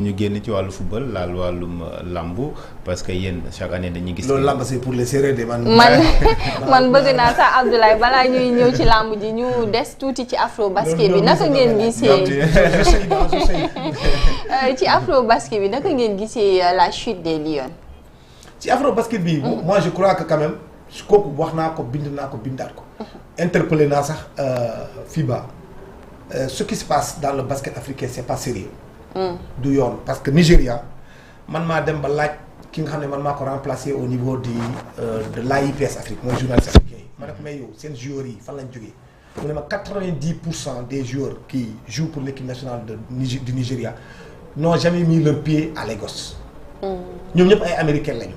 ñu génn ci wàllu football laal wàllum lambu parce que yéen chaque année dañuy gis. loolu lamb c'est pour les séeréer de man. man bëgg naa sax Abdoulaye balaa ñuy ñëw ci lamb ji ñu des tuuti ci afro basket bi naka ngeen gisee. ci afro basket bi naka ngeen gisee la chute des Lions. ci afro basket bi. moi je crois que quand même kooku wax naa ko bind naa ko bindaat ko. interpellé naa sax FIBA. Ce qui se passe dans le basket africain c'est pas sérieux. du yoon parce que Nigéria man maa dem ba laaj ki nga xam ne man maa ko remplacé au niveau de l'AIPS Afrique mooy journaliste africain yi ma ne ko may yow seen joueurs yi fan lañ jógee mu ne ma 90% des joueurs qui jouent pour l'équipe nationale du Nigeria n'ont jamais mis leur pied à Lagos. ñoom ñëpp ay américains lañu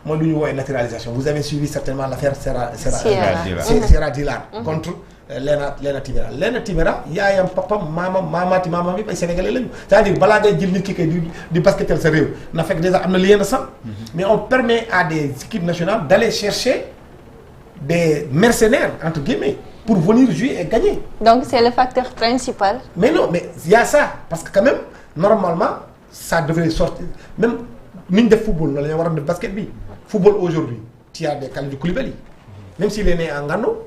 mooy lu ñu woowee naturalisation vous avez suivi certainement l'affaire Sierra Dillard contre Lena Timera yaayam papam maamaati maamam yëpp ay sénégalais lañu c'est-à-dire balaa ngay jël nit ki kay di basketal sa réew na fekk déjà am na lien de sang mais on permet à des équipes nationales d'aller chercher des mercenaires entre guillemets pour venir jouer et gagner. Donc c'est le facteur principal. Mais non, mais il y a ça parce que quand même normalement ça devrait sortir même ni ñu def football la ñu war a def basket bi football aujourd'hui tu as des Kalidou Koulibaly même s'il est né en Gano.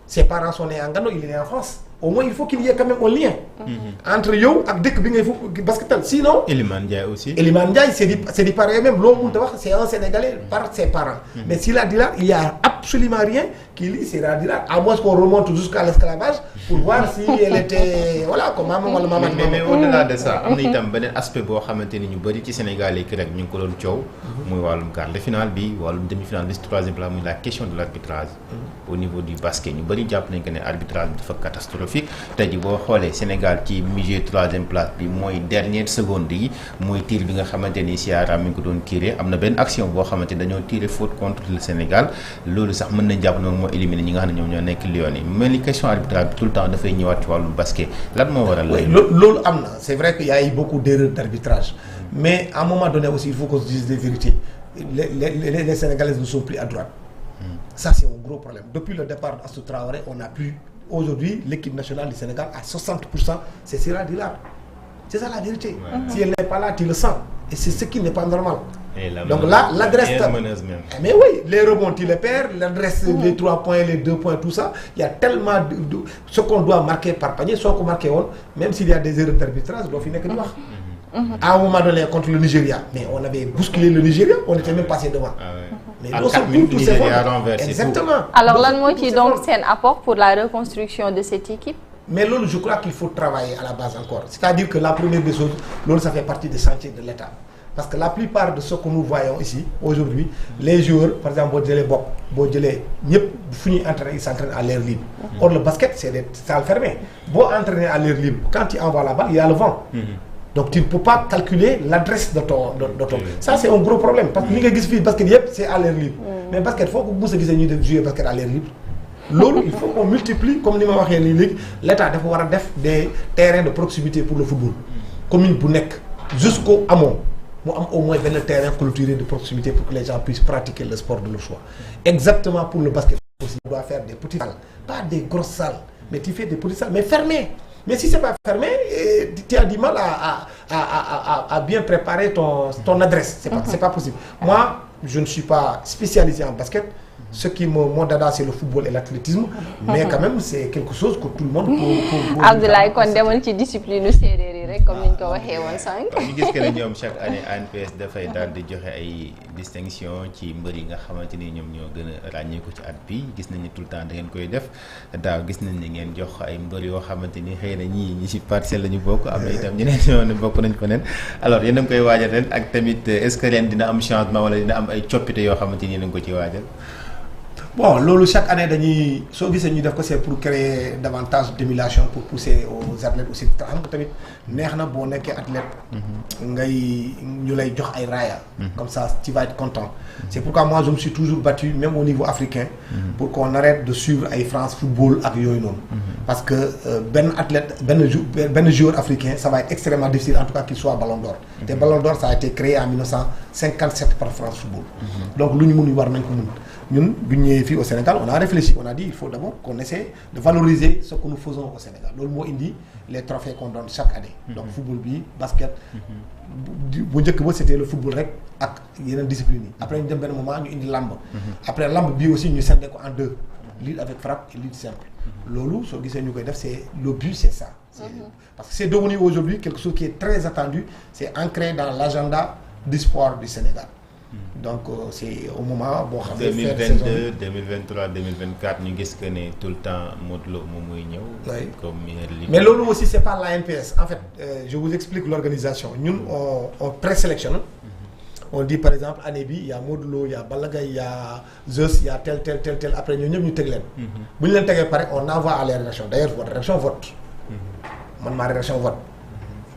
Ses parents sont nés en Gano, il est né en France. Au moins, il faut qu'il y ait quand même un lien entre yow ak dëkk bi ngay basketal. Sinon, Iliman Ndiaye aussi. Iliman Ndiaye, c'est du pareil même. L'homme, c'est un Sénégalais par ses parents. Mais Sierra Dillard, il n'y a absolument rien qui lie Sierra Dillard. À moins qu'on remonte jusqu'à l'esclavage pour voir si elle était. Voilà, comme maman wala maman. Mais au-delà de ça, am na itam beneen aspect boo xamante ni ñu bëri ci Sénégal yi rek ñu ngi ko doon coow. muy wàllum quart de finale bi wàllum demi-finale bi troisième place muy la question de l'arbitrage. Au niveau du basket ñu bëri jàpp nañ que ne arbitrage bi dafa catastrophique tey jii boo xoolee Sénégal ci milieu troisième place bi mooy dernière seconde yi mooy tir bi nga xamante ni Ciara mi ngi ko doon tiré am na benn action boo xamante ni dañoo tiré faute contre le Sénégal loolu sax mën nañ jàpp noonu moo éliminé ñi nga xam ne ñoom ñoo nekk Lions yi mais li question arbitrage bi tout le temps dafay ñëwaat ci wàllum basket lan moo waral. loolu am na c'est vrai qu'il y a eu beaucoup d'erreurs d'arbitrage mais à un moment donné aussi il faut qu'on se dise des vérités les Sénégalais ne sont plus à droite. Ça c'est un gros problème. Depuis le départ d'Astou Traoré, on n'a plus. Aujourd'hui, l'équipe nationale du Sénégal à 60%, c'est Sierra Dillard. C'est ça la vérité. Ouais. Si elle n'est pas là, tu le sens. Et c'est ce qui n'est pas normal. Donc là, l'adresse. Mais oui, les rebonds, tu les perds, l'adresse, les 3 points, les 2 points, tout ça. Il y a tellement de ce qu'on doit marquer par panier, soit qu'on marque on, même s'il y a des erreurs d'arbitrage, doit finir que nous. À un moment donné, contre le Nigeria, mais on avait bousculé le Nigeria, on était même passé devant. Ah ouais. Mais à 4 minutes, le Nigeria a renversé. Exactement. Alors, lan moo ci donc seen apport pour la reconstruction de cette équipe? Mais loolu, je crois qu'il faut travailler à la base encore. C'est-à-dire que la première des choses, loolu, ça fait partie des chantiers de l'État. Parce que la plupart de ce que nous voyons ici, aujourd'hui, les joueurs, par exemple, boo jëlee bopp, boo jëlee ñëpp fu ñuy entraîner, ils s'entraînent à l'air libre. Or, le basket, c'est des salles fermées. Boo entraîner à l'air libre, quand tu envoies la balle, il y a le vent. Donc tu ne peux pas calculer l'adresse de ton. Ça c'est un gros problème parce que li nga gis fii basket yëpp c'est à l'air libre. Mais basket foo ko mos a gisee ñuy def jouer basket à l'air libre. loolu il faut qu'on multiplie comme ni ma waxee nii léegi l'État dafa war a def des terrains de proximité pour le football. commune bu nekk jusqu'au amont mu am au moins benn terrain clôturé de proximité pour que les gens puissent pratiquer le sport de leur choix. Exactement pour le basket aussi. On doit faire des petites salles, pas des grosses salles, mais tu fais des petites salles mais fermées. Mais si c'est pas fermé, tu as du mal à bien préparer ton adresse. C'est pas possible. Moi, je ne suis pas spécialisé en basket. Ce qui mon dada c'est le football et l'athlétisme. Mais quand même, c'est quelque chose que tout le monde peut Abdoulaye kon demal ci discipline séeréer yi rek comme ni ñu ko waxee woon sànq. ñu gis que ne ñoom chaque année ANPS dafay daal di joxe ay distinction ci mbër yi nga xamante ni ñoom ñoo gën a ràññeeku ci at bi gis nañ ni tout le temps da ngeen koy def daaw gis nañ ni ngeen jox ay mbër yoo xamante ni xëy na ñi ci parcelle la ñu bokk am na itam ñeneen ñoo ne bokk nañ ko nen alors yéen a ngi koy waajal ren ak tamit est-ce que ren dina am changement wala dina am ay coppite yoo xamante ni yéen a ngi ko ci waajal. Bon loolu chaque année dañuy soo gisee ñu def ko c'est pour créer davantage d'émulation pour pousser aux athlètes aussi xam nga tamit neex na boo nekkee athlète ngay ñu lay jox ay raaya comme ça tu vas être content c'est pourquoi moi je me suis toujours battu même au niveau africain pour qu'on arrête de suivre ay France football ak yooyu noonu parce que benn athlète benn joueur africain ça va être extrêmement difficile en tout cas qu'il soit Ballon d'Or te Ballon d'Or ça a été créé en 1957 par France football donc lu ñu mun war nañ ko mun ñun bu ñu ñëwee fii au Sénégal on a réfléchi on a dit il faut d'abord qu'on essaie de valoriser ce que nous faisons au Sénégal loolu moo indi les trophées qu'on donne chaque année. Donc football bi basket. bu njëkk ba c'était le football rek ak yeneen discipline yi. après ñu dem benn moment ñu indi lamb. après lamb bii aussi ñu scindé ko en deux. lutte avec frappe et lutte simple. loolu soo gisee ñu koy def c'est le but c'est ça. Parce que c'est devenu aujourd'hui quelque chose qui est très attendu c'est ancré dans l'agenda du sport du Sénégal. Donc c'est au moment boo xam ne 2022 2023 2024 ñu gis que ne tout le temps Modou Lo moom mooy ñëw. comme mais loolu aussi c'est pas l'ANPS en fait je vous explique l'organisation ñun on présélectionne. On dit par exemple année bi il y a Modou Lo il y a Balla Gaye il y a Zeus il y a tel après ñoo ñëpp ñu teg leen. bu ñu leen tegee pare on envoie à la rédaction d'ailleurs votre rédaction vote. man ma rédaction vote.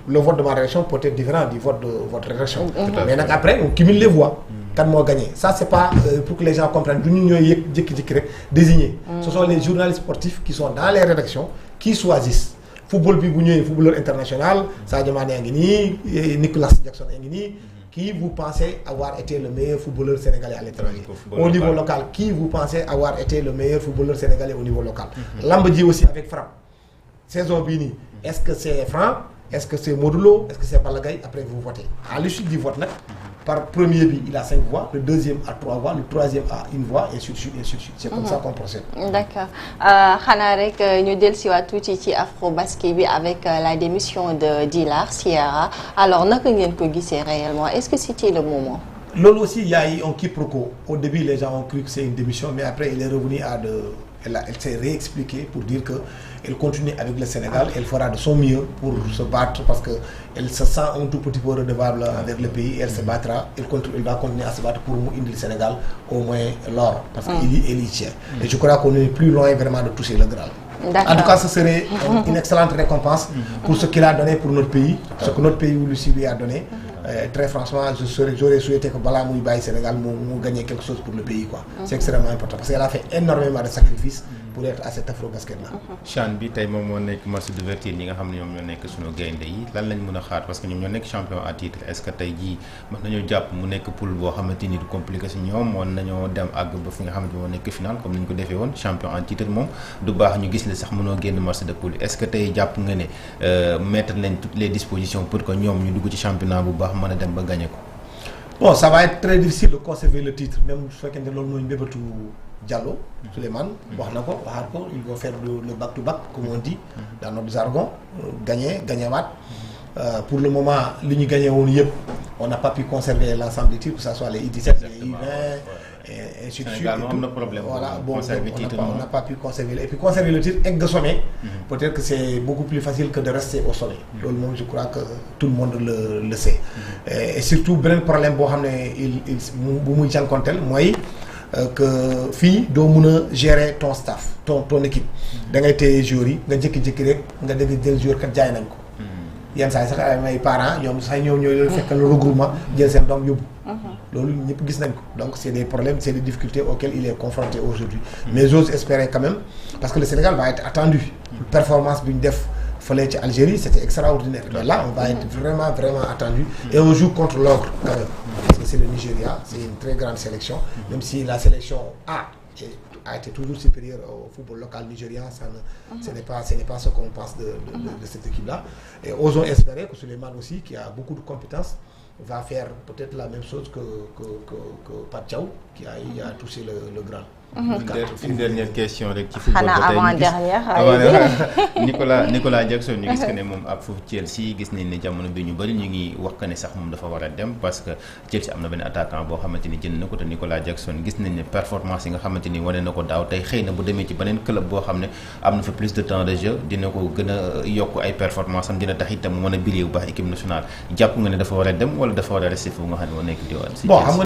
Le vote de ma rédaction peut être différent du vote de votre rédaction. Mais nag après on cumule les voix. Kan moo gagné ça c'est pas pour que les gens comprennent du ñu ñooy yëg jékki-jékki rek désigner. Ce sont les journalistes sportifs qui sont dans les rédactions qui choisissent. Football bi bu ñëwee footballeur international Sadio Mané a ngi nii Nicolas Jackson a ngi nii. Qui vous pensez avoir été le meilleur footballeur sénégalais à l'étranger au niveau local qui vous pensez avoir été le meilleur footballeur sénégalais au niveau local. Lamb ji aussi avec frappe saison bii nii est-ce que c'est Franc est-ce que c'est Modou Lo est-ce que c'est Balla Gaye après vous votez à l'issue du vote nag par premier bi il a 5 voix le deuxième a 3 voix le troisième a 1 voix et ainsi de suite c'est comme ça qu'on procède. D'accord xanaa rek ñu dellusiwaat tuuti ci afro basket bi avec la démission de Djillar Sierra alors naka ngeen ko gisee réellement est-ce que c'était le moment. Loolu aussi il y a eu un quiproquo au début les gens ont cru que c'est une démission mais après il est revenu elle s'est réexpliquée pour dire que elle continue avec le Sénégal elle fera de son mieux pour se battre parce que elle se sent un tout petit peu redevable avec le pays elle se battra elle va continuer à se battre pour mu indi le Sénégal au moins l'or parce que elle y tient et je crois qu'on est plus loin vraiment de toucher le Graal. D'accord. En tout cas ce serait une excellente récompense pour ce qu'il a donné pour notre pays ce que notre pays lui a donné. Très franchement j'aurais souhaité que balaa muy bàyyi Sénégal mu gagner quelque chose pour le pays quoi. C'est extrêmement important parce qu'elle a fait énormément de sacrifices pour être à cet afro-basket là. CHAN bi tey moom moo nekk match d'ouverture ñi nga xam ne ñoom ñoo nekk sunu gaynde yi lan lañ mën a xaar parce que ñoom ñoo nekk champion à titre est-ce que tey jii mën nañoo jàpp mu nekk poule boo xamante ni du compliqué si ñoom mën nañoo dem àgg ba fi nga xamante moo nekk final comme ni ñu ko defee woon champion en titre moom du baax ñu gis la sax mënoo génn match de poule est-ce que tey jàpp nga ne mettre nañ toutes les dispositions pour que ñoom ñu dugg ci championnat bu baax mën a dem ba gagner ko. Bon ça va être très difficile de conserver le titre même su fekkee ne loolu mooy mbébétu Diallo Souleymane wax na ko waxaat ko il faut faire le back to back comme on dit dans notre jargon gagner waat pour le moment li ñu gagné woon yëpp on n'a pas pu conserver l'ensemble des titres que ça soit les U17 les U20 et ainsi de suite am na problème voilà bon on n'a pas pu conserver et puis conserver le titre egg sommet peut-être que c'est beaucoup plus facile que de rester au sommet loolu moom je crois que tout le monde le sait et surtout beneen problème boo xam ne bu muy jànkonteel mooy que fii doo mën a gérer ton staff ton équipe da ngay téye joueurs yi nga jékki-jékki rek nga dégg jël joueur kat jaay nañ ko yenn saa yi sax ay parents ñoom sax ñooy fekk le regroupement jël seen doom yóbbu loolu ñëpp gis nañ ko donc c'est des problèmes c'est des difficultés auxquelles il est confronté aujourd'hui mais j'ose espérer quand même parce que le Sénégal va être attendu performance bi ñu def fële ci Algérie c'était extraordinaire mais là on va être vraiment attendu et on joue contre l'ogre quand même parce que c'est le Nigeria c'est une très grande sélection même si la sélection a été toujours supérieure au football local nigérien ce n'est pas ce qu'on pense de cette équipe-là et osons espérer que Souleymane aussi qui a beaucoup de compétences va faire peut-être la même chose que Pape Thiaw qui a touché le Graal. Une dernière question rek ci football xanaa avant-dernière Nicolas Jackson ñu gis que ne moom ak foofu Chelsea gis nañ ne jamono bi ñu bëri ñu ngi wax que ne sax moom dafa war a dem parce que Chelsea am na benn attaquant boo xamante ni jënd na ko te Nicolas Jackson gis nañ ne performance yi nga xamante ni wane na ko daaw tey xëy na bu demee ci beneen club boo xam ne am na fa plus de temps de jeu dina ko gën a yokk ay performance am dina tax itam mu mën a briller bu baax équipe nationale jàpp nga ne dafa war a dem wala dafa war a rester fu nga xam ne moo nekk diwaan si